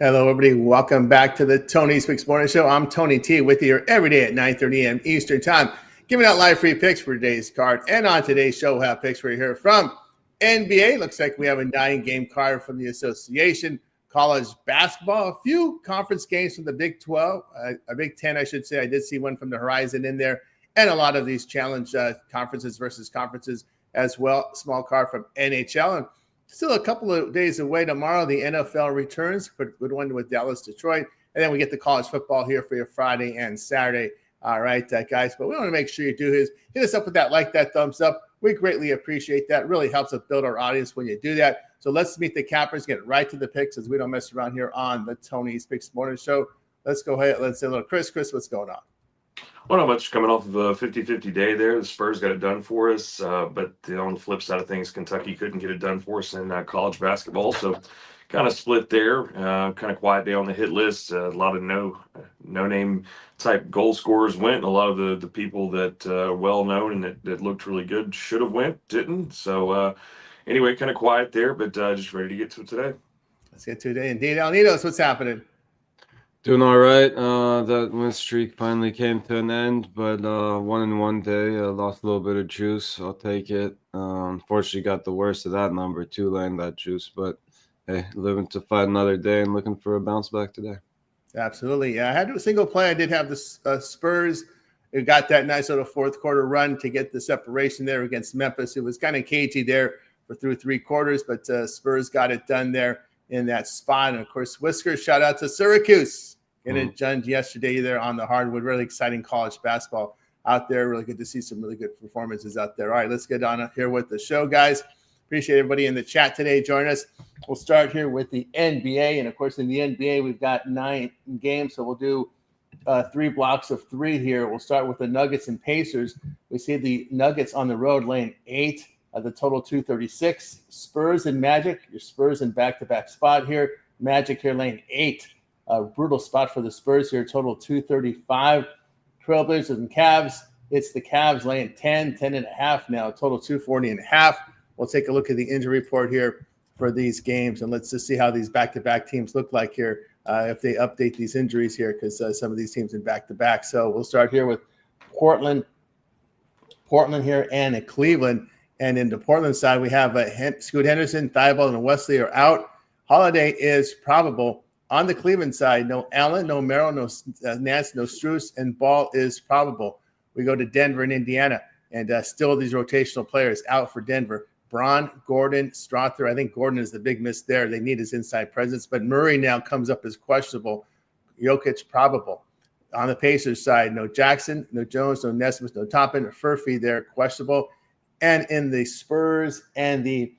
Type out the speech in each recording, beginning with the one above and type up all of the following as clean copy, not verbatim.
Hello, everybody. Welcome back to the Tony Speaks Morning Show. I'm Tony T with you every day at 9:30 a.m. Eastern Time, giving out live free picks for today's card. And on today's show, we'll have picks for you here from NBA. Looks like we have a 9-game card from the association. College basketball, a few conference games from the Big 12, a Big 10, I should say. I did see one from the Horizon in there, and a lot of these challenge conferences versus conferences as well. Small card from NHL. And still a couple of days away tomorrow. The NFL returns, but good one with Dallas, Detroit. And then we get the college football here for you Friday and Saturday. All right, guys. But we want to make sure you do hit us up with that like, that thumbs up. We greatly appreciate that. It really helps us build our audience when you do that. So let's meet the cappers, get right to the picks as we don't mess around here on the Tony's Picks Morning Show. Let's go ahead. Let's say a little Chris. Chris, what's going on? Well, not much coming off of a 50-50 day there. The Spurs got it done for us, but on the flip side of things, Kentucky couldn't get it done for us in college basketball. So kind of split there. Kind of quiet day on the hit list. A lot of no-name type goal scorers went. A lot of the people that are well-known and that looked really good should have went, didn't. So anyway, kind of quiet there, but just ready to get to it today. Let's get to it today. Indeed, Alnitos, what's happening? Doing all right. That win streak finally came to an end, but one in one day, lost a little bit of juice. I'll take it. Unfortunately, got the worst of that number, laying that juice. But hey, living to fight another day and looking for a bounce back today. Absolutely. Yeah, I had a single play. I did have the Spurs. It got that nice little fourth quarter run to get the separation there against Memphis. It was kind of cagey there through three quarters, but Spurs got it done there in that spot. And of course, Whiskers, shout out to Syracuse. Getting it done yesterday there on the hardwood. Really exciting college basketball out there. Really good to see some really good performances out there. All right, let's get on here with the show, guys. Appreciate everybody in the chat today. Join us. We'll start here with the NBA. And of course, in the NBA, we've got 9 games. So we'll do 3 blocks of 3 here. We'll start with the Nuggets and Pacers. We see the Nuggets on the road laying 8. The total 236. Spurs and Magic. Your Spurs in back-to-back spot here. Magic here laying 8. A brutal spot for the Spurs here. Total 235. Trailblazers and Cavs. It's the Cavs laying 10.5 now. Total 240.5. We'll take a look at the injury report here for these games, and let's just see how these back-to-back teams look like here if they update these injuries here, because some of these teams in back-to-back. So we'll start here with Portland here and Cleveland. And in the Portland side, we have Scoot Henderson, Thibault, and Wesley are out. Holiday is probable. On the Cleveland side, no Allen, no Merrill, no Nance, no Strus, and Ball is probable. We go to Denver and Indiana, and still these rotational players out for Denver. Braun, Gordon, Strother. I think Gordon is the big miss there. They need his inside presence, but Murray now comes up as questionable. Jokic probable. On the Pacers side, no Jackson, no Jones, no Nesmith, no Toppin, Furphy there, questionable. And in the Spurs and the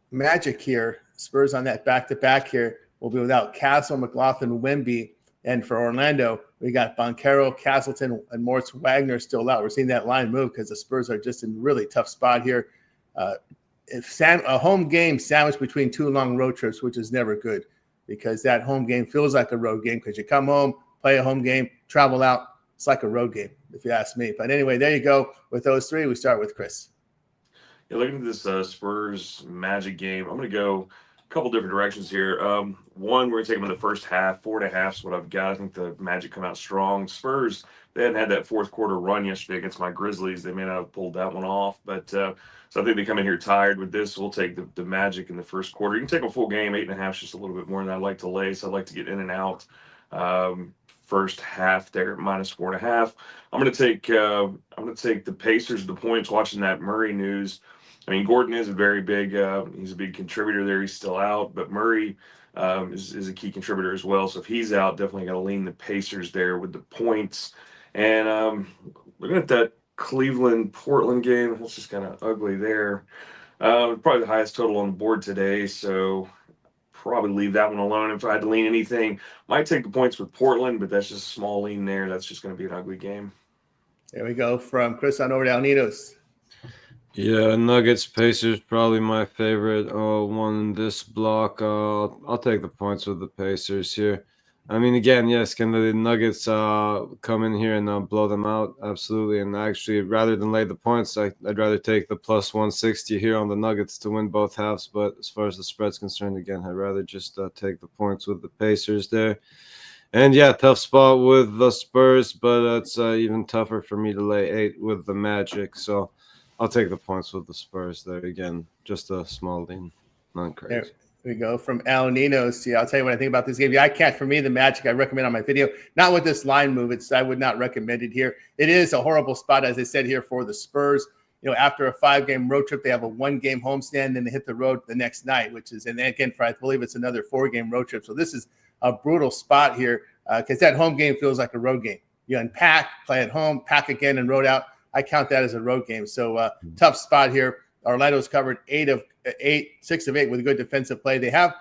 Magic here, Spurs on that back-to-back here will be without Castle, McLaughlin, Wemby. And for Orlando, we got Boncaro, Castleton, and Moritz Wagner still out. We're seeing that line move because the Spurs are just in a really tough spot here. A home game sandwiched between 2 long road trips, which is never good because that home game feels like a road game because you come home, play a home game, travel out. It's like a road game, if you ask me. But anyway, there you go. With those 3, we start with Chris. Yeah, looking at this Spurs Magic game, I'm going to go a couple different directions here. One, we're going to take them in the first half. 4.5 is what I've got. I think the Magic come out strong. Spurs, they hadn't had that fourth quarter run yesterday against my Grizzlies. They may not have pulled that one off. But so I think they come in here tired with this. We'll take the Magic in the first quarter. You can take a full game. 8.5 is just a little bit more than I like to lay. So I'd like to get in and out. First half there, -4.5. I'm going to take the Pacers, the points, watching that Murray news. I mean, Gordon is a very big he's a big contributor there. He's still out, but Murray is a key contributor as well. So if he's out, definitely got to lean the Pacers there with the points. And looking at that Cleveland-Portland game, that's just kind of ugly there. Probably the highest total on the board today, so probably leave that one alone. If I had to lean anything, might take the points with Portland, but that's just a small lean there. That's just going to be an ugly game. There we go from Chris on over to Alnitos. Yeah, Nuggets, Pacers, probably my favorite one in this block. I'll take the points with the Pacers here. I mean, again, yes, can the Nuggets come in here and blow them out? Absolutely. And actually, rather than lay the points, I'd rather take the plus 160 here on the Nuggets to win both halves. But as far as the spread's concerned, again, I'd rather just take the points with the Pacers there. And yeah, tough spot with the Spurs, but it's even tougher for me to lay 8 with the Magic. So I'll take the points with the Spurs there. Again, just a small lean, not crazy. There we go from Al Nino. See, I'll tell you what I think about this game. Yeah, I can't. For me, the Magic I recommend on my video, not with this line move. I would not recommend it here. It is a horrible spot, as I said here, for the Spurs. After a 5-game road trip, they have a 1-game homestand, then they hit the road the next night, and then again, I believe it's another 4-game road trip. So this is a brutal spot here because that home game feels like a road game. You unpack, play at home, pack again, and road out. I count that as a road game. So tough spot here. Orlando's covered 6 of 8 with a good defensive play. They had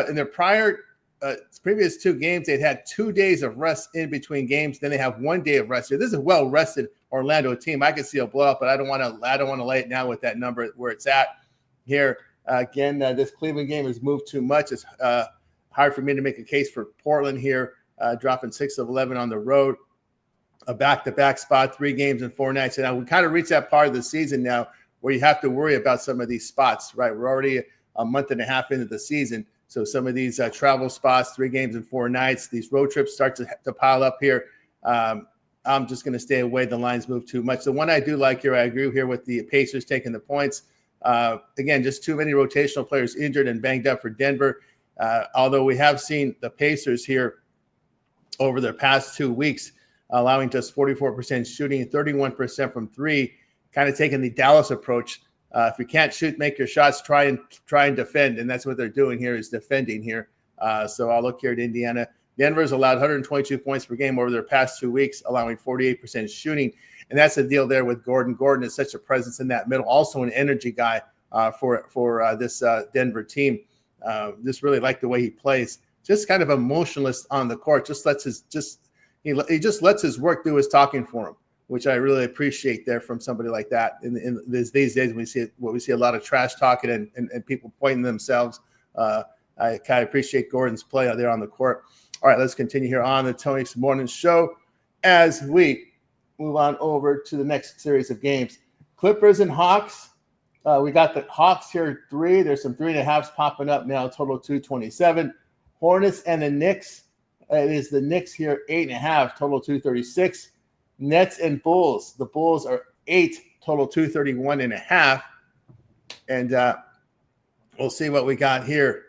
in their previous 2 games, they'd had 2 days of rest in between games. Then they have 1 day of rest here. This is a well-rested Orlando team. I could see a blowout, but I don't want to lay it now with that number where it's at here. Again, this Cleveland game has moved too much. It's hard for me to make a case for Portland here, dropping 6 of 11 on the road, a back-to-back spot, 3 games in 4 nights. And now we kind of reached that part of the season now where you have to worry about some of these spots, right? We're already a month and a half into the season. So some of these travel spots, 3 games in 4 nights, these road trips start to pile up here. I'm just going to stay away. The lines move too much. The one I do like here, I agree here with the Pacers taking the points. Again, just too many rotational players injured and banged up for Denver. Although we have seen the Pacers here over their past 2 weeks, allowing just 44% shooting, 31% from 3, kind of taking the Dallas approach. If you can't shoot, make your shots, try and defend. And that's what they're doing here, is defending here. So I'll look here at Indiana. Denver's allowed 122 points per game over their past 2 weeks, allowing 48% shooting. And that's the deal there with Gordon. Gordon is such a presence in that middle, also an energy guy for this Denver team. Just really like the way he plays. Just kind of emotionless on the court. He just lets his work do his talking for him, which I really appreciate there from somebody like that. In these days, we see a lot of trash talking and people pointing themselves. I kind of appreciate Gordon's play out there on the court. All right, let's continue here on the Tony's Morning Show as we move on over to the next series of games. Clippers and Hawks. We got the Hawks here 3. There's some 3.5s popping up now, total 227. Hornets and the Knicks. It is the Knicks here, 8.5, total 236. Nets and Bulls. The Bulls are 8, total 231.5. And we'll see what we got here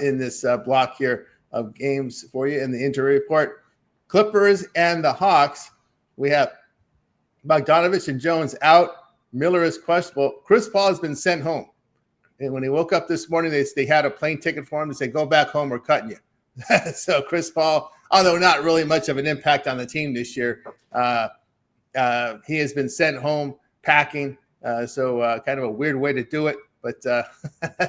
in this block here of games for you in the injury report. Clippers and the Hawks. We have Bogdanovich and Jones out. Miller is questionable. Chris Paul has been sent home. And when he woke up this morning, they had a plane ticket for him to say, go back home, we're cutting you. So Chris Paul, although not really much of an impact on the team this year, he has been sent home packing. So kind of a weird way to do it. But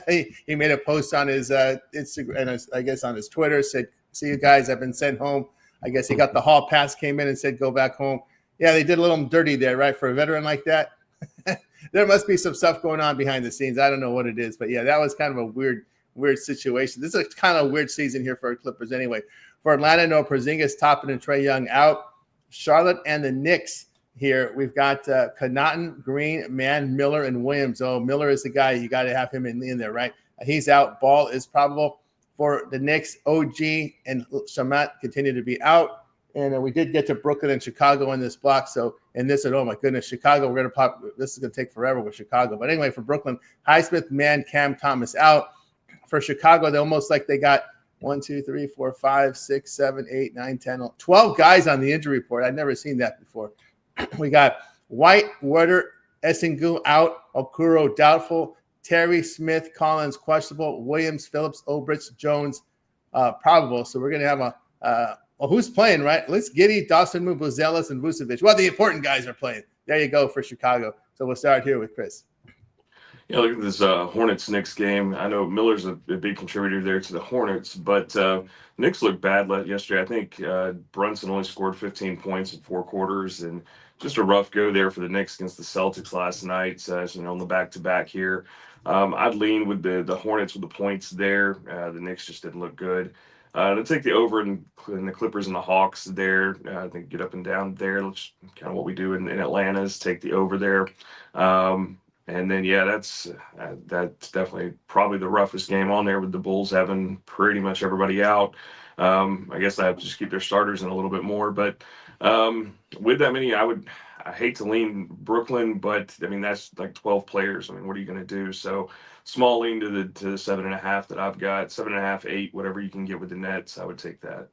he made a post on his Instagram, and I guess on his Twitter, said, see you guys, I've been sent home. I guess he got the hall pass, came in and said, go back home. Yeah, they did a little dirty there, right? For a veteran like that. There must be some stuff going on behind the scenes. I don't know what it is. But, yeah, that was kind of a weird situation. This is a kind of weird season here for our Clippers anyway. For Atlanta, no Porzingis, Toppin, and Trae Young out. Charlotte and the Knicks here. We've got Connaughton, Green, Mann, Miller, and Williams. Oh, Miller is the guy. You got to have him in there, right? He's out. Ball is probable. For the Knicks, OG and Shamat continue to be out. And we did get to Brooklyn and Chicago in this block. So, oh my goodness, Chicago, we're going to pop. This is going to take forever with Chicago. But anyway, for Brooklyn, Highsmith, Mann, Cam Thomas out. For Chicago, they almost like they got 1, 2, 3, 4, 5, 6, 7, 8, 9, 10, 12 guys on the injury report. I'd never seen that before. We got White, Werder, Essengu out, Okuro doubtful, Terry, Smith, Collins questionable, Williams, Phillips, Obrich, Jones probable. So we're going to have who's playing, right? Let's Giddy, Dawson, Buzelis, and Vucevic. Well, the important guys are playing. There you go for Chicago. So we'll start here with Chris. Yeah, look at this Hornets-Knicks game. I know Miller's a big contributor there to the Hornets, but Knicks looked bad yesterday. I think Brunson only scored 15 points in 4 quarters, and just a rough go there for the Knicks against the Celtics last night, on the back-to-back here. I'd lean with the Hornets with the points there. The Knicks just didn't look good. To take the over in the Clippers and the Hawks there. I think get up and down there. That's kind of what we do in Atlanta is take the over there. And then, yeah, that's definitely probably the roughest game on there with the Bulls having pretty much everybody out. I guess I have to just keep their starters in a little bit more. But with that many, I hate to lean Brooklyn, but I mean, that's like 12 players. I mean, what are you going to do? So small lean to the 7.5 that I've got, 7.5, 8, whatever you can get with the Nets. I would take that.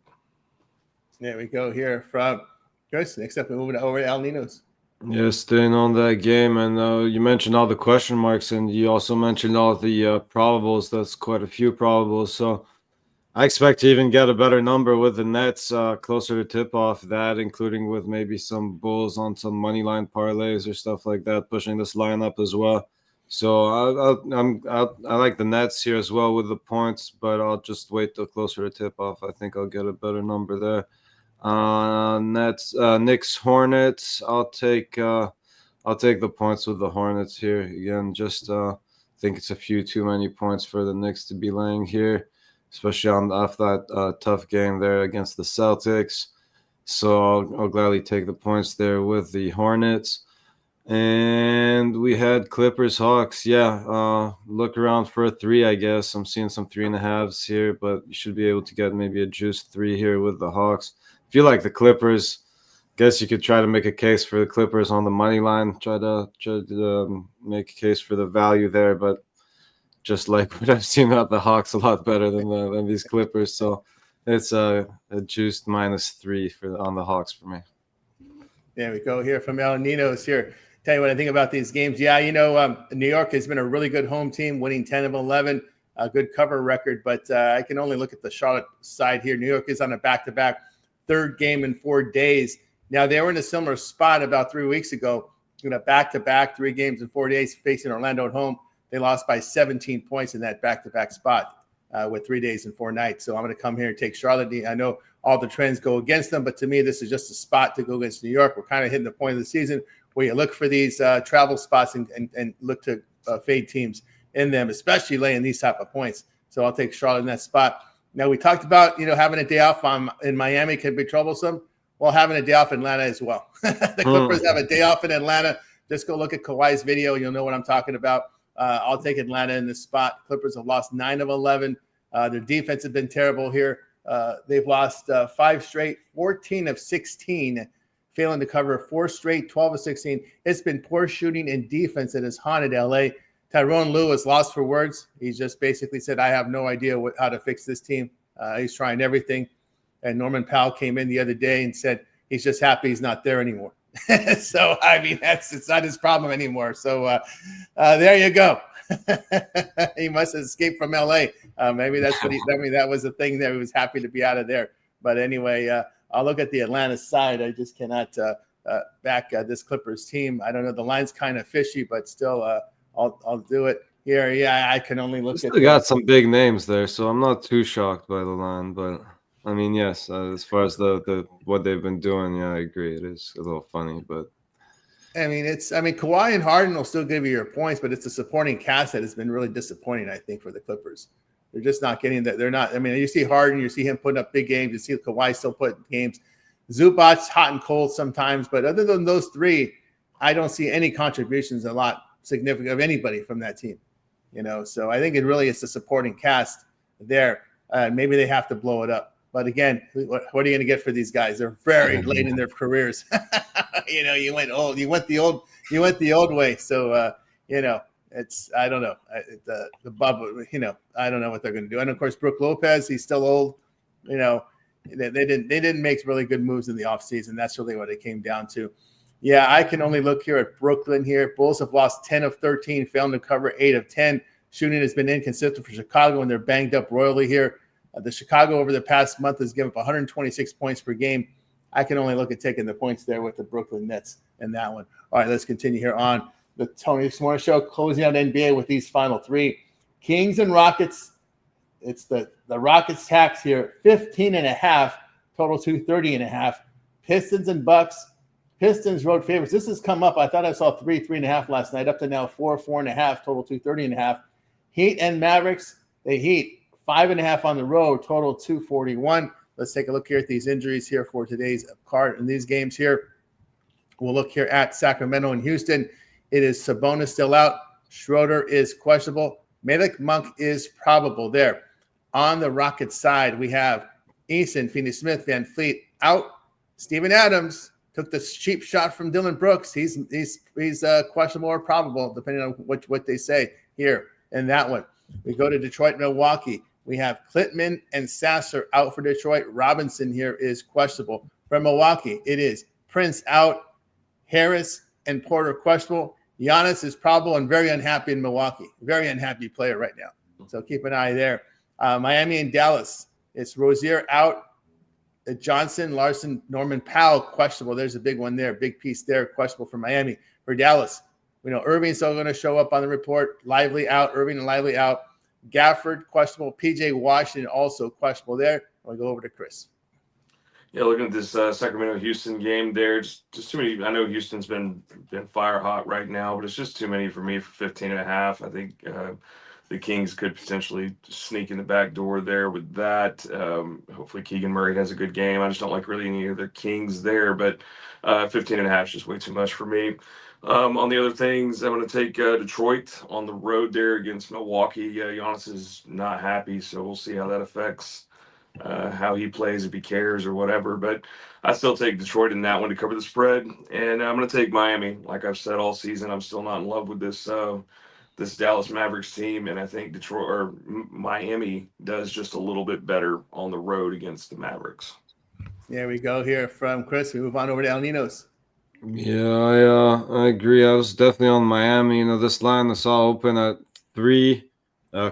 There we go here from Chris. Next up, we're moving over to El Ninos. Yeah, staying on that game, and you mentioned all the question marks, and you also mentioned all the probables. That's quite a few probables. So I expect to even get a better number with the Nets closer to tip-off, that including with maybe some Bulls on some money line parlays or stuff like that, pushing this line up as well. So I like the Nets here as well with the points, but I'll just wait till closer to tip-off. I think I'll get a better number there. Nets, Knicks, Hornets. I'll take the points with the Hornets here again. Just think it's a few too many points for the Knicks to be laying here, especially after that tough game there against the Celtics. So I'll gladly take the points there with the Hornets. And we had Clippers, Hawks. Yeah, look around for a 3, I guess. I'm seeing some 3.5s here, but you should be able to get maybe a juice 3 here with the Hawks. If you like the Clippers, guess you could try to make a case for the Clippers on the money line. Try to make a case for the value there, but just like what I've seen out the Hawks, a lot better than these Clippers. So it's a juiced -3 on the Hawks for me. There we go here from El Ninos here. Tell you what I think about these games. Yeah, New York has been a really good home team, winning 10 of 11, a good cover record. But I can only look at the Charlotte side here. New York is on a back-to-back third game in 4 days. Now, they were in a similar spot about 3 weeks ago, back-to-back 3 games in 4 days facing Orlando at home. They lost by 17 points in that back-to-back spot with 3 days and 4 nights. So I'm going to come here and take Charlotte. I know all the trends go against them, but to me, this is just a spot to go against New York. We're kind of hitting the point of the season where you look for these travel spots and look to fade teams in them, especially laying these type of points. So I'll take Charlotte in that spot. Now, we talked about, having a day off in Miami could be troublesome. Well, having a day off in Atlanta as well. The Clippers have a day off in Atlanta. Just go look at Kawhi's video. You'll know what I'm talking about. I'll take Atlanta in this spot. Clippers have lost 9 of 11. Their defense has been terrible here. They've lost 5 straight, 14 of 16, failing to cover 4 straight, 12 of 16. It's been poor shooting and defense that has haunted LA. Tyrone Lewis lost for words. He's just basically said, I have no idea how to fix this team. He's trying everything. And Norman Powell came in the other day and said he's just happy he's not there anymore. So, I mean, it's not his problem anymore. So there you go. He must have escaped from LA. Maybe that's what that was the thing there. He was happy to be out of there. But anyway, I'll look at the Atlanta side. I just cannot back this Clippers team. I don't know. The line's kind of fishy, but still, I'll do it here. Yeah, I can only look at. They got some big names there, so I'm not too shocked by the line. But I mean, yes, as far as the what they've been doing, yeah, I agree. It is a little funny, but. I mean, Kawhi and Harden will still give you your points, but it's the supporting cast that has been really disappointing, I think, for the Clippers. They're just not getting that. They're not. I mean, you see Harden, you see him putting up big games. You see Kawhi still putting games. Zubac's hot and cold sometimes, but other than those 3, I don't see any contributions a lot significant of anybody from that team. So I think it really is the supporting cast there. Maybe they have to blow it up. But again, what are you going to get for these guys? They're very late in their careers. You went old. You went the old way. So it's I don't know the bubble. I don't know what they're going to do. And of course, Brook Lopez, he's still old. They didn't make really good moves in the offseason. That's really what it came down to. Yeah, I can only look here at Brooklyn here. Bulls have lost 10 of 13, failing to cover 8 of 10. Shooting has been inconsistent for Chicago, and they're banged up royally here. The Chicago over the past month has given up 126 points per game. I can only look at taking the points there with the Brooklyn Nets in that one. All right, let's continue here on the Tony Morning Show, closing out NBA with these final 3. Kings and Rockets. It's the Rockets tax here, 15.5, total 230.5. Pistons and Bucks. Pistons road favorites. This has come up. I thought I saw 3.5 last night, up to now 4.5, total 230.5. Heat and Mavericks. The Heat 5.5 on the road, total 241. Let's take a look here at these injuries here for today's card in these games here. We'll look here at Sacramento and Houston. It is Sabonis still out. Schroeder is questionable. Malik Monk is probable there. On the Rockets side, we have Eason, Finney-Smith, Van Fleet out. Steven Adams took the cheap shot from Dylan Brooks. He's questionable or probable, depending on what they say here in that one. We go to Detroit, Milwaukee. We have Klintman and Sasser out for Detroit. Robinson here is questionable. From Milwaukee, it is Prince out, Harris and Porter questionable. Giannis is probable and very unhappy in Milwaukee. Very unhappy player right now. So keep an eye there. Miami and Dallas. It's Rozier out. Johnson, Larson, Norman Powell, questionable. There's a big one there, big piece there, questionable for Miami. For Dallas, we know Irving's still going to show up on the report. Lively out, Irving and Lively out. Gafford, questionable. P.J. Washington, also questionable there. We'll go over to Chris. Yeah, looking at this Sacramento-Houston game there, just too many. I know Houston's been fire hot right now, but it's just too many for me for 15.5. I think the Kings could potentially sneak in the back door there with that. Hopefully Keegan Murray has a good game. I just don't like really any of the Kings there, but 15.5 is just way too much for me. On the other things, I'm going to take Detroit on the road there against Milwaukee. Giannis is not happy, so we'll see how that affects how he plays, if he cares or whatever. But I still take Detroit in that one to cover the spread. And I'm going to take Miami. Like I've said all season, I'm still not in love with this Dallas Mavericks team, and I think Detroit or Miami does just a little bit better on the road against the Mavericks. There we go here from Chris. We move on over to El Ninos. Yeah, I agree. I was definitely on Miami. You know, this line I saw open at 3,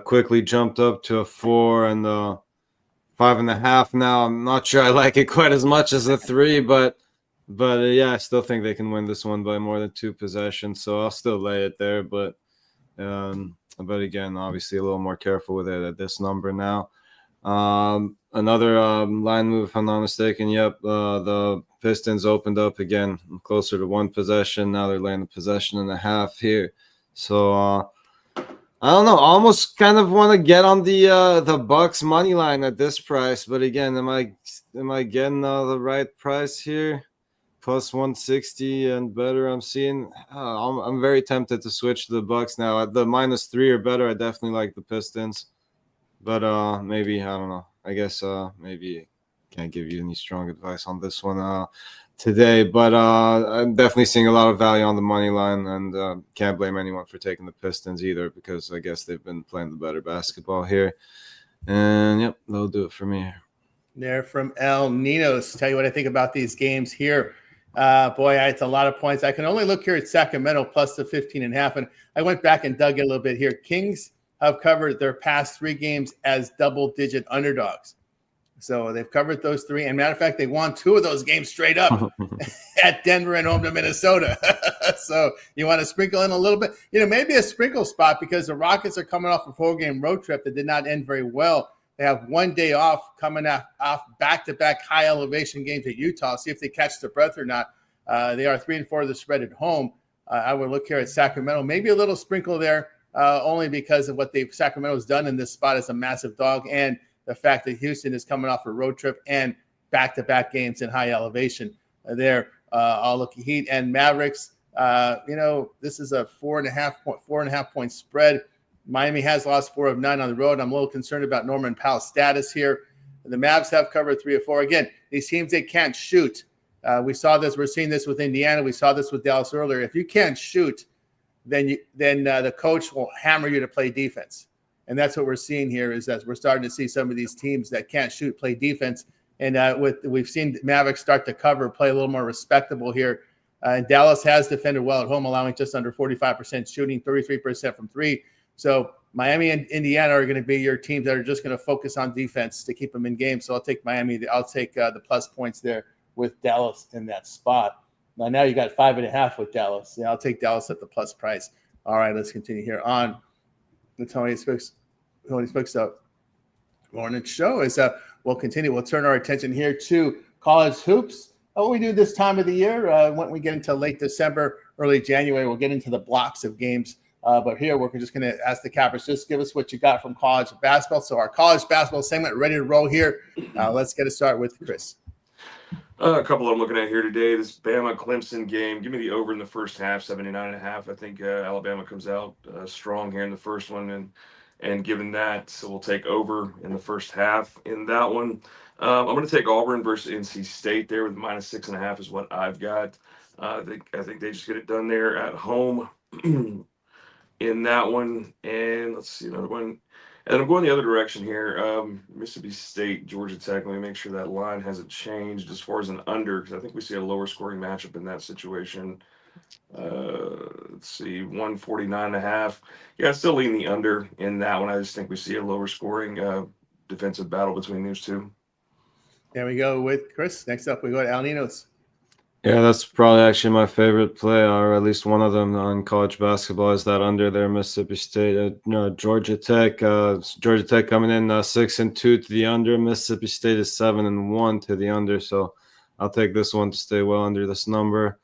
quickly jumped up to a 4 and 5.5 now. I'm not sure I like it quite as much as a 3, but yeah, I still think they can win this one by more than 2 possessions. So I'll still lay it there, but again, obviously a little more careful with it at this number now. Another line move, if I'm not mistaken. Yep, the Pistons opened up again, closer to 1 possession. Now they're laying a possession and a half here. So I don't know. I almost kind of want to get on the Bucks money line at this price, but again, am I getting the right price here? Plus 160 and better. I'm seeing. I'm very tempted to switch to the Bucks now. At the -3 or better, I definitely like the Pistons, but maybe I don't know. I guess maybe can't give you any strong advice on this one today, but I'm definitely seeing a lot of value on the money line, and can't blame anyone for taking the Pistons either, because I guess they've been playing the better basketball here. And yep, that'll do it for me. There from El Ninos. Tell you what I think about these games here. Boy, it's a lot of points. I can only look here at Sacramento plus the 15.5, and I went back and dug a little bit here. Kings have covered their past 3 games as double-digit underdogs. So they've covered those 3. And matter of fact, they won 2 of those games straight up at Denver and home to Minnesota. So you want to sprinkle in a little bit, maybe a sprinkle spot, because the Rockets are coming off a 4-game road trip that did not end very well. They have 1 day off coming off back-to-back high elevation games at Utah. See if they catch their breath or not. They are 3-4 of the spread at home. I would look here at Sacramento, maybe a little sprinkle there, only because of what Sacramento's done in this spot as a massive dog, and the fact that Houston is coming off a road trip and back-to-back games in high elevation there. I'll look at Heat and Mavericks. This is a 4.5 point spread. Miami has lost 4 of 9 on the road. I'm a little concerned about Norman Powell's status here. The Mavs have covered 3 of 4. Again, these teams, they can't shoot. We saw this. We're seeing this with Indiana. We saw this with Dallas earlier. If you can't shoot, then the coach will hammer you to play defense. And that's what we're seeing here, is that we're starting to see some of these teams that can't shoot play defense. And we've seen Mavericks start to cover, play a little more respectable here. Dallas has defended well at home, allowing just under 45% shooting, 33% from 3. So Miami and Indiana are going to be your teams that are just going to focus on defense to keep them in games. So I'll take Miami. I'll take the plus points there with Dallas in that spot. Now you got 5.5 with Dallas. Yeah, I'll take Dallas at the plus price. All right, let's continue here on the Tony Spicks morning show. We'll continue. We'll turn our attention here to college hoops. What we do this time of the year, when we get into late December, early January, we'll get into the blocks of games But here we're just going to ask the cappers, just give us what you got from college basketball. So our college basketball segment ready to roll here. Let's get it started with Chris. A couple I'm looking at here today. This Bama-Clemson game. Give me the over in the first half, 79.5. I think Alabama comes out strong here in the first one, and given that, so we'll take over in the first half in that one. I'm going to take Auburn versus NC State there with -6.5 is what I've got. I think they just get it done there at home in that one. And let's see another one. And I'm going the other direction here. Mississippi State, Georgia Tech. Let me make sure that line hasn't changed as far as an under, because I think we see a lower scoring matchup in that situation. Let's see, 149.5. Yeah, I still lean the under in that one. I just think we see a lower scoring defensive battle between these two. There we go with Chris. Next up, we go to Al Ninos. Yeah, that's probably actually my favorite play, or at least one of them on college basketball, is that under there, Mississippi State, Georgia Tech. Georgia Tech coming in 6-2 to the under. Mississippi State is 7-1 to the under. So I'll take this one to stay well under this number.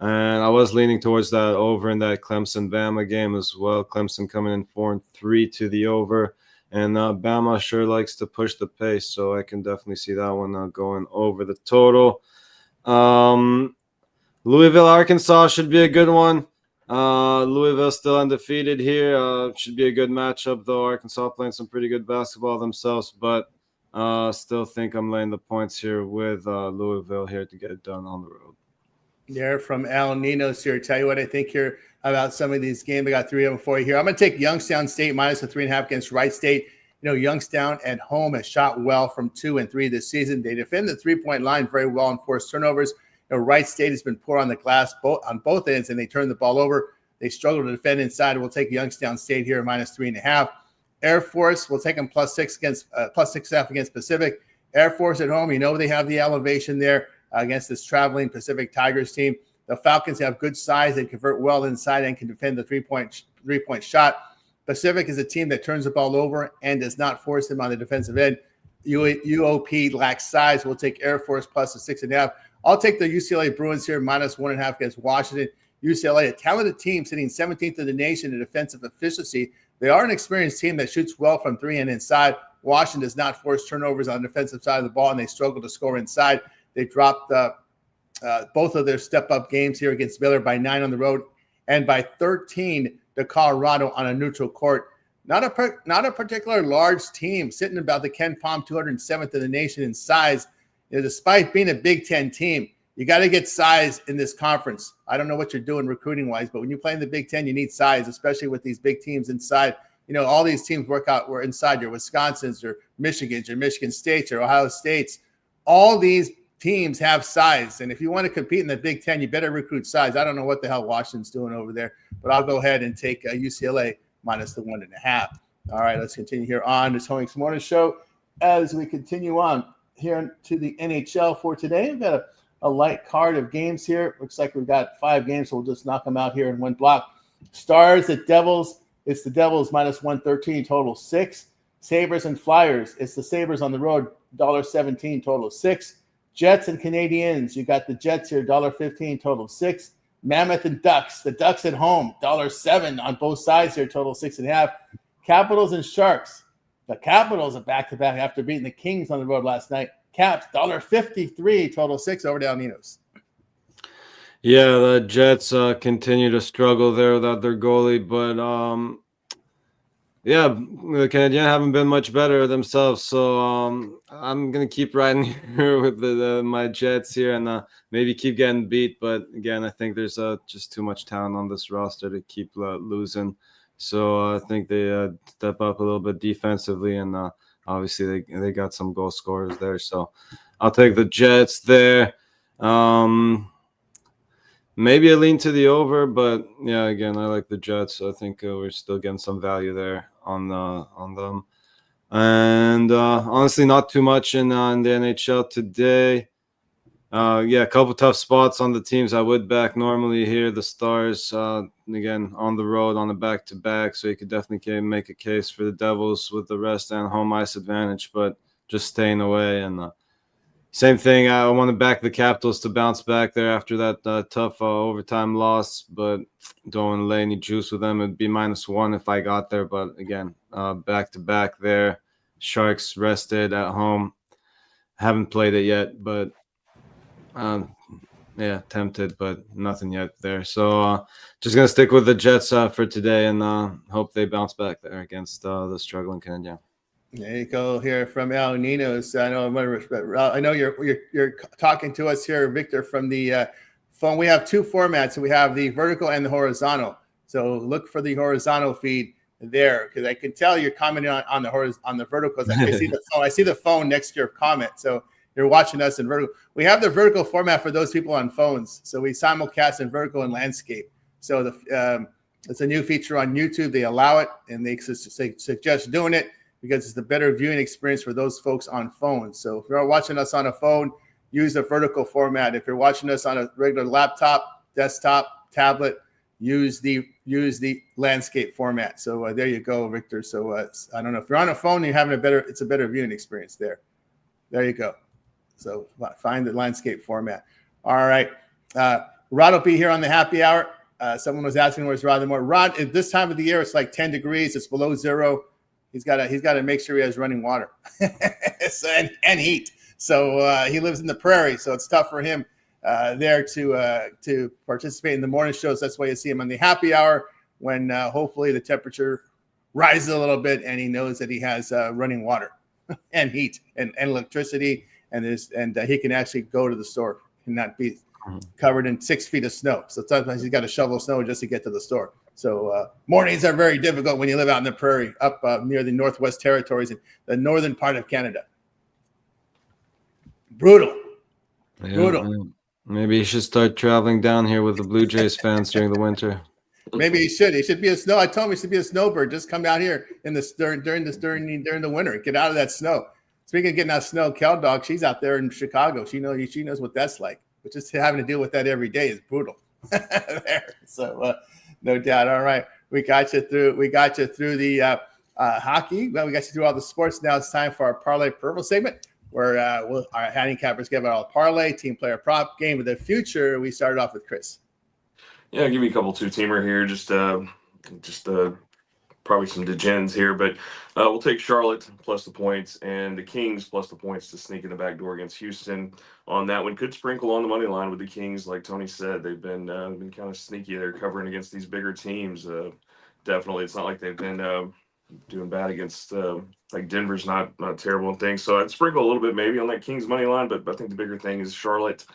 And I was leaning towards that over in that Clemson-Bama game as well. Clemson coming in 4-3 to the over. And Bama sure likes to push the pace, so I can definitely see that one going over the total. Louisville, Arkansas should be a good one. Louisville still undefeated here. Should be a good matchup, though. Arkansas playing some pretty good basketball themselves, but still think I'm laying the points here with Louisville here to get it done on the road. There from Al Ninos here. Tell you what I think here about some of these games. I got 3 of them for you here. I'm going to take Youngstown State -3.5 against Wright State. You know, Youngstown at home has shot well from 2 and 3 this season. They defend the three-point line very well and force turnovers. You know, Wright State has been poor on the glass on both ends, and they turn the ball over. They struggle to defend inside. We'll take Youngstown State here -3.5. Air Force, we'll take them +6 against +6.5 against Pacific. Air Force at home, you know they have the elevation there against this traveling Pacific Tigers team. The Falcons have good size. They convert well inside and can defend the three-point shot. Pacific is a team that turns the ball over and does not force them on the defensive end. UOP lacks size. We'll take Air Force +6.5. I'll take the UCLA Bruins here -1.5 against Washington. UCLA, a talented team, sitting 17th in the nation in defensive efficiency. They are an experienced team that shoots well from 3 and inside. Washington does not force turnovers on the defensive side of the ball, and they struggle to score inside. They dropped both of their step-up games here against Baylor by 9 on the road and by 13 to Colorado on a neutral court. Not a particular large team, sitting about the Ken Palm 207th in the nation in size. You know, despite being a Big Ten team, you got to get size in this conference. I don't know what you're doing recruiting-wise, but when you play in the Big Ten, you need size, especially with these big teams inside. You know, all these teams were inside your Wisconsins, your Michigans, your Michigan States, your Ohio States. All these teams have size, and if you want to compete in the Big Ten, you better recruit size. I don't know what the hell Washington's doing over there, but I'll go ahead and take UCLA -1.5. All right, let's continue here on the Tony Morning Show as we continue on here to the NHL for today. We've got a light card of games here. Looks like we've got 5 games, so we'll just knock them out here in one block. Stars at Devils. It's the Devils -113, total 6. Sabres and Flyers. It's the Sabres on the road, $1.17, total 6. Jets and Canadiens. You got the Jets here, $1.15, total 6. Mammoth and Ducks. The Ducks at home, $1.07 on both sides here, total 6.5. Capitals and Sharks. The Capitals are back-to-back after beating the Kings on the road last night. Caps, $1.53, total 6, over to Al Ninos. Yeah, the Jets continue to struggle there without their goalie, but yeah, the Canadiens haven't been much better themselves, so I'm gonna keep riding here with my Jets here and maybe keep getting beat. But again, I think there's just too much talent on this roster to keep losing. So I think they step up a little bit defensively, and obviously they got some goal scorers there. So I'll take the Jets there. Maybe a lean to the over, but yeah, again, I like the Jets. So I think we're still getting some value there on them. And honestly, not too much in the NHL today. Yeah, a couple tough spots on the teams I would back normally here. The Stars, again, on the road on a back-to-back, so you could definitely make a case for the Devils with the rest and home ice advantage, but just staying away. And Same thing. I want to back the Capitals to bounce back there after that tough overtime loss, but don't want to lay any juice with them. It'd be -1 if I got there, but again, back to back there. Sharks rested at home. Haven't played it yet, but yeah, tempted, but nothing yet there. So just gonna stick with the Jets for today and hope they bounce back there against the struggling Canadiens. There you go here from El Ninos. I know you're talking to us here, Victor, from the phone. We have two formats. So we have the vertical and the horizontal. So look for the horizontal feed there, because I can tell you're commenting on the verticals. I see the phone. I see the phone next to your comment. So you're watching us in vertical. We have the vertical format for those people on phones. So we simulcast in vertical and landscape. So it's a new feature on YouTube. They allow it, and they suggest doing it, because it's the better viewing experience for those folks on phones. So if you're watching us on a phone, use the vertical format. If you're watching us on a regular laptop, desktop, tablet, use the landscape format. So there you go, Victor. So I don't know if you're on a phone, you're having it's a better viewing experience there. There you go. So find the landscape format. All right. Rod will be here on the happy hour. Someone was asking where's Rod more. Rod, at this time of the year, it's like 10 degrees. It's below zero. He's got to make sure he has running water and heat. So he lives in the prairie, so it's tough for him there to participate in the morning shows. That's why you see him on the happy hour, when hopefully the temperature rises a little bit and he knows that he has running water and heat and electricity, and he can actually go to the store and not be covered in 6 feet of snow. So sometimes he's got to shovel snow just to get to the store. So mornings are very difficult when you live out in the prairie, up near the Northwest Territories in the northern part of Canada. Brutal. Maybe you should start traveling down here with the Blue Jays fans during the winter. Maybe he should. He should be a snow. I told him he should be a snowbird. Just come down here in the during the winter. Get out of that snow. Speaking of getting out of snow, Kel Dog, she's out there in Chicago. She knows what that's like. But just having to deal with that every day is brutal. There. So no doubt. All right, we got you through the hockey. Well, we got you through all the sports. Now it's time for our Parlay Purple segment, where our handicappers give out all parlay, team player prop, game of the future. We started off with Chris. Yeah, I'll give you a couple two-teamer here, just probably some degens here, but we'll take Charlotte plus the points and the Kings plus the points to sneak in the back door against Houston. On that one, could sprinkle on the money line with the Kings, like Tony said. They've been kind of sneaky. They're covering against these bigger teams. Definitely, it's not like they've been doing bad against like Denver's not terrible and things. So I'd sprinkle a little bit maybe on that Kings money line, but I think the bigger thing is Charlotte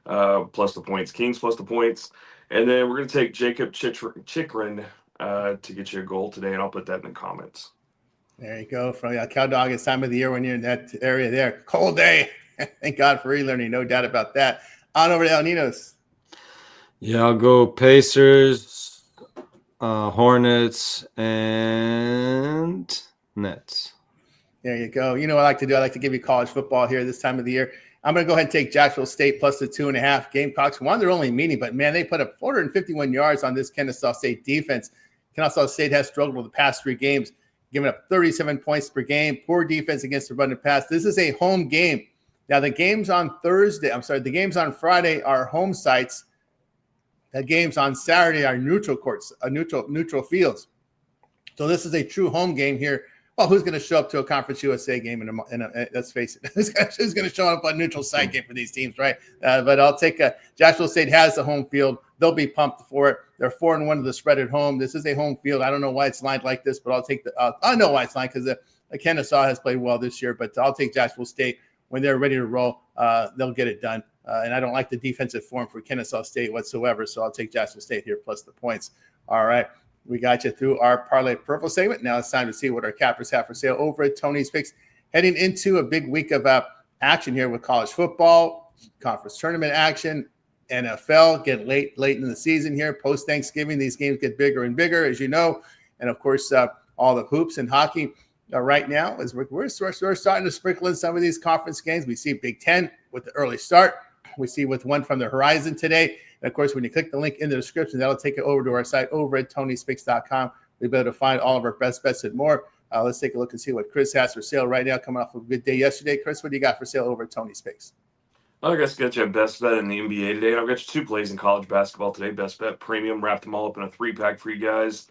plus the points, Kings plus the points. And then we're going to take Jacob Chikrin to get you a goal today, and I'll put that in the comments. There you go. From Cow Dog, it's time of the year when you're in that area there. Cold day. Thank God for e-learning. No doubt about that. On over to El Ninos. Yeah, I'll go Pacers, Hornets, and Nets. There you go. You know what I like to do? I like to give you college football here this time of the year. I'm going to go ahead and take Jacksonville State plus the 2.5. Gamecocks won their only meeting, but, man, they put up 451 yards on this Kennesaw State defense. Kennesaw State has struggled with the past 3 games, giving up 37 points per game. Poor defense against the run and pass. This is a home game. Now, the games on Friday are home sites. The games on Saturday are neutral courts, neutral fields. So this is a true home game here. Well, who's going to show up to a Conference USA game let's face it, who's going to show up on a neutral site game for these teams, right? But I'll take Jacksonville State has the home field. They'll be pumped for it. They're 4-1 to the spread at home. This is a home field. I don't know why it's lined like this, but I'll take I know why it's lined, because Kennesaw has played well this year, but I'll take Jacksonville State. When they're ready to roll, they'll get it done. And I don't like the defensive form for Kennesaw State whatsoever, so I'll take Jacksonville State here plus the points. All right. We got you through our Parlay Purple segment. Now it's time to see what our cappers have for sale over at Tony's Picks. Heading into a big week of action here with college football, conference tournament action, NFL get late in the season here. Post-Thanksgiving, these games get bigger and bigger, as you know. And, of course, all the hoops and hockey right now as we're starting to sprinkle in some of these conference games. We see Big Ten with the early start. We see with one from the horizon today. And of course, when you click the link in the description, that'll take you over to our site over at Tony'sPicks.com. We'll be able to find all of our best bets and more. Let's take a look and see what Chris has for sale right now, coming off of a good day yesterday. Chris, what do you got for sale over at Tony's Picks? I guess got you a best bet in the NBA today, and I've got you two plays in college basketball today. Best bet premium, wrapped them all up in a 3-pack for you guys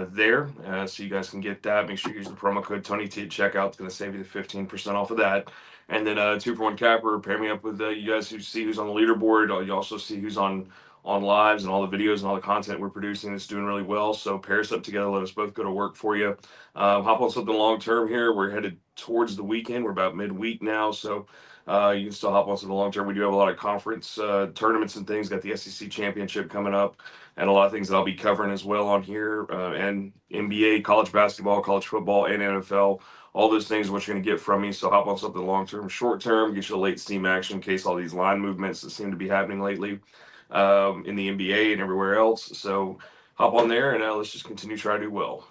there, so you guys can get that. Make sure you use the promo code TonyT at checkout. It's going to save you the 15% off of that. And then 2-for-1 capper. Pair me up with you guys who see who's on the leaderboard. You also see who's on lives and all the videos and all the content we're producing that's doing really well. So pair us up together. Let us both go to work for you. Hop on something long term here. We're headed towards the weekend. We're about midweek now, so. You can still hop on to the long term. We do have a lot of conference tournaments and things. Got the SEC championship coming up, and a lot of things that I'll be covering as well on here. And NBA, college basketball, college football, and NFL. All those things what you're going to get from me. So hop on something long term, short term. Get you a late steam action in case all these line movements that seem to be happening lately in the NBA and everywhere else. So hop on there and let's just continue to try to do well.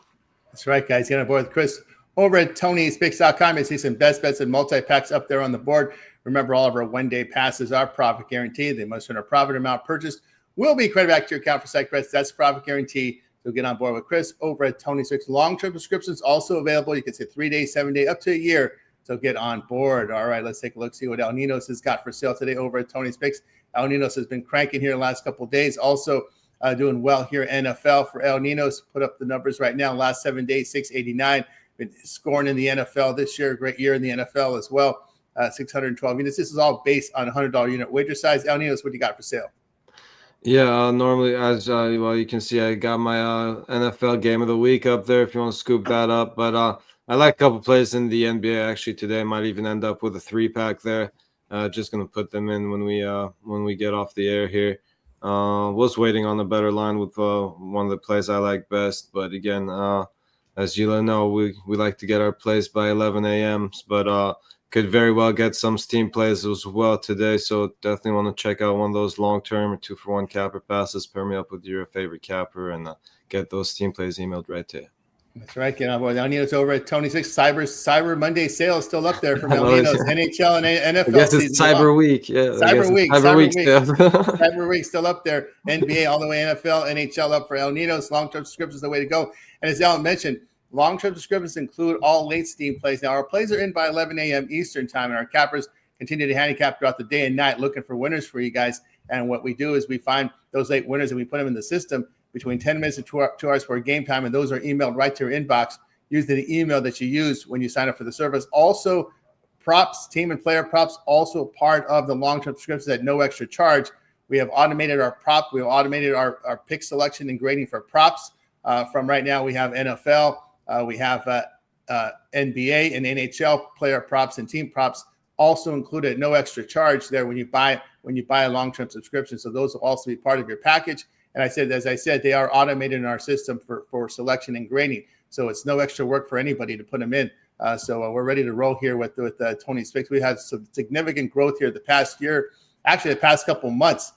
That's right, guys. Get on board with Chris over at TonySpicks.com. You see some best bets and multi-packs up there on the board. Remember, all of our one-day passes are profit guaranteed. They must earn a profit amount purchased will be credited back to your account for site credits. That's profit guarantee. So get on board with Chris over at Tony Spicks. Long-term subscriptions also available. You can say 3 days, 7 days, up to a year. So get on board. All right, let's take a look, see what El Ninos has got for sale today over at Tony Spicks. El Ninos has been cranking here the last couple of days. Also doing well here NFL for El Ninos. Put up the numbers right now. Last 7 days, 689. Been scoring in the NFL this year. Great year in the NFL as well. 612 units. This is all based on $100 unit wager size. El Ninos, what do you got for sale? Yeah, normally, as well, you can see I got my NFL game of the week up there if you want to scoop that up. But I like a couple plays in the NBA actually today. Might even end up with a 3-pack there. Just gonna put them in when we get off the air here. Was waiting on a better line with one of the plays I like best, but again, as you know, we like to get our plays by 11 a.m. But could very well get some steam plays as well today. So definitely want to check out one of those long-term or 2-for-1 capper passes. Pair me up with your favorite capper and get those steam plays emailed right to you. That's right. Get on board. El Ninos over at Tony Six. Cyber Monday sale is still up there from El Ninos. NHL and NFL. I guess it's Cyber Week. Yeah, Cyber Week. Cyber Week still up there. NBA all the way. NFL, NHL up for El Ninos. Long-term subscriptions the way to go. And as Alan mentioned, long-term subscriptions include all late steam plays. Now, our plays are in by 11 a.m. Eastern time, and our cappers continue to handicap throughout the day and night looking for winners for you guys. And what we do is we find those late winners and we put them in the system between 10 minutes and 2 hours for game time, and those are emailed right to your inbox using the email that you use when you sign up for the service. Also, props, team and player props, also part of the long-term subscriptions at no extra charge. We have automated our prop. We have automated our pick selection and grading for props. From right now, we have NFL. We have NBA and NHL player props and team props also included at no extra charge there when you buy a long-term subscription. So those will also be part of your package. And as I said, they are automated in our system for selection and grading. So it's no extra work for anybody to put them in. So we're ready to roll here with Tony Spicks. We had some significant growth here the past year, actually the past couple months.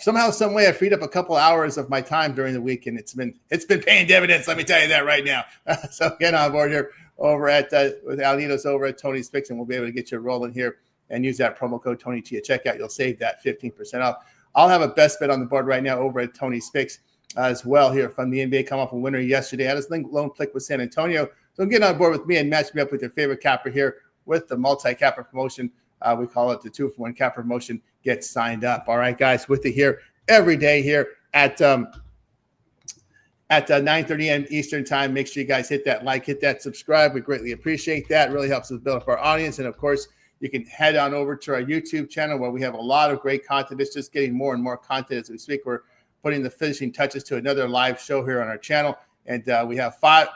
Somehow, some way, I freed up a couple hours of my time during the week, and it's been paying dividends. Let me tell you that right now. So get on board here over at with El Ninos over at Tony Spicks, and we'll be able to get you rolling here and use that promo code TonyT at checkout. You'll save that 15% off. I'll have a best bet on the board right now over at Tony Spicks as well here from the NBA. Come off a winner yesterday. Had his lone click with San Antonio. So get on board with me and match me up with your favorite capper here with the multi-capper promotion. We call it the 2-for-1 capper promotion. Get signed up. All right, guys, with you here every day here at 9:30 a.m. Eastern time. Make sure you guys hit that like, hit that subscribe. We greatly appreciate that. It really helps us build up our audience. And, of course, you can head on over to our YouTube channel where we have a lot of great content. It's just getting more and more content as we speak. We're putting the finishing touches to another live show here on our channel. And we have four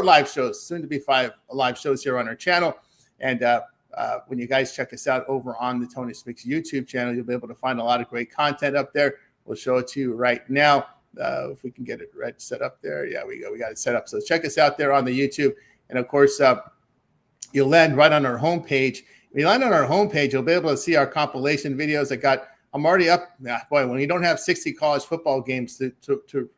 live shows, soon to be 5 live shows here on our channel. And when you guys check us out over on the Tony Spicks YouTube channel, you'll be able to find a lot of great content up there. We'll show it to you right now. If we can get it right set up there. Yeah, we go. We got it set up. So check us out there on the YouTube. And, of course, you'll land right on our homepage. When you land on our homepage, you'll be able to see our compilation videos. I'm already up. Boy, when you don't have 60 college football games to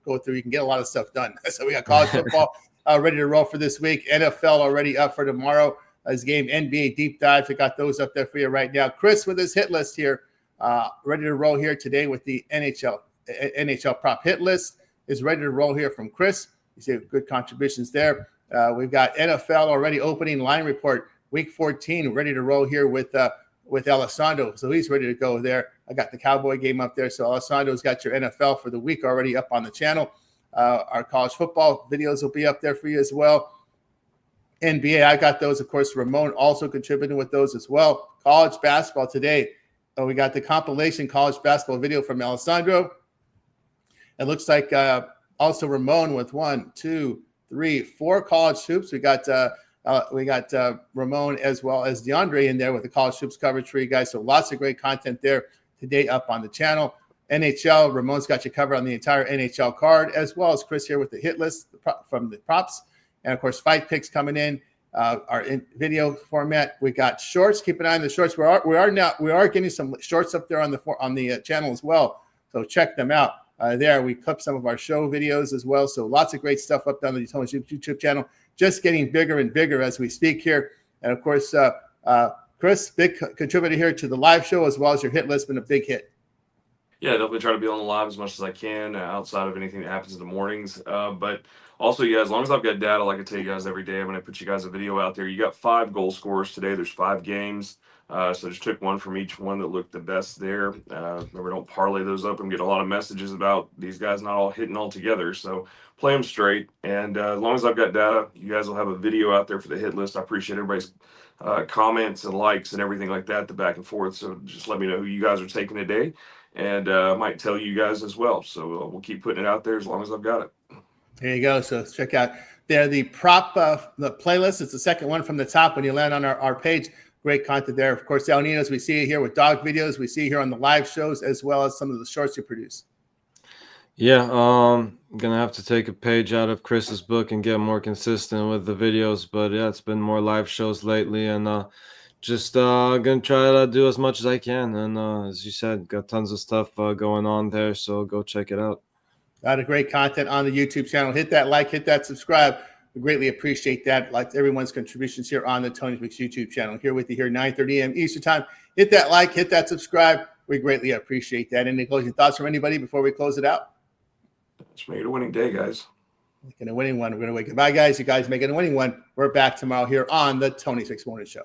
go through, you can get a lot of stuff done. So we got college football ready to roll for this week. NFL already up for tomorrow. As game NBA deep dives, I got those up there for you right now. Chris with his hit list here, ready to roll here today with the NHL prop hit list is ready to roll here from Chris. You see good contributions there. We've got NFL already opening line report week 14 ready to roll here with with Alessandro. So he's ready to go there. I got the Cowboy game up there. So Alessandro's got your NFL for the week already up on the channel. Our college football videos will be up there for you as well. NBA, I got those. Of course, Ramon also contributing with those as well. College basketball today. We got the compilation college basketball video from Alessandro. It looks like also Ramon with 1, 2, 3, 4 college hoops. We got Ramon as well as DeAndre in there with the college hoops coverage for you guys. So lots of great content there today up on the channel. NHL, Ramon's got you covered on the entire NHL card, as well as Chris here with the hit list from the props. And, of course, fight picks coming in, our video format. We got shorts. Keep an eye on the shorts. We are getting some shorts up there on the channel as well. So check them out. There, we clip some of our show videos as well. So lots of great stuff up on the Tony's YouTube channel. Just getting bigger and bigger as we speak here. And, of course, Chris, big contributor here to the live show, as well as your hit list, been a big hit. Yeah, definitely try to be on the live as much as I can outside of anything that happens in the mornings. But also, yeah, as long as I've got data, like I tell you guys every day, I'm going to put you guys a video out there. You got 5 goal scorers today. There's 5 games. So just took one from each one that looked the best there. Remember, don't parlay those up and get a lot of messages about these guys not all hitting all together. So play them straight. And as long as I've got data, you guys will have a video out there for the hit list. I appreciate everybody's comments and likes and everything like that, the back and forth. So just let me know who you guys are taking today. And I might tell you guys as well. So we'll keep putting it out there as long as I've got it. There you go. So check out there the prop, the playlist. It's the second one from the top when you land on our page. Great content there. Of course, El Ninos, we see it here with dog videos. We see it here on the live shows, as well as some of the shorts you produce. Yeah, I'm going to have to take a page out of Chris's book and get more consistent with the videos. But, yeah, it's been more live shows lately. And just going to try to do as much as I can. And as you said, got tons of stuff going on there. So go check it out. A lot of great content on the YouTube channel. Hit that like, hit that subscribe. We greatly appreciate that. Like everyone's contributions here on the Tony Mix YouTube channel. Here with you here, 9:30 a.m. Eastern time. Hit that like, hit that subscribe. We greatly appreciate that. Any closing thoughts from anybody before we close it out? Let's make it a winning day, guys. Making a winning one. We're going to wait. Goodbye, guys. You guys make it a winning one. We're back tomorrow here on the Tony Mix Morning Show.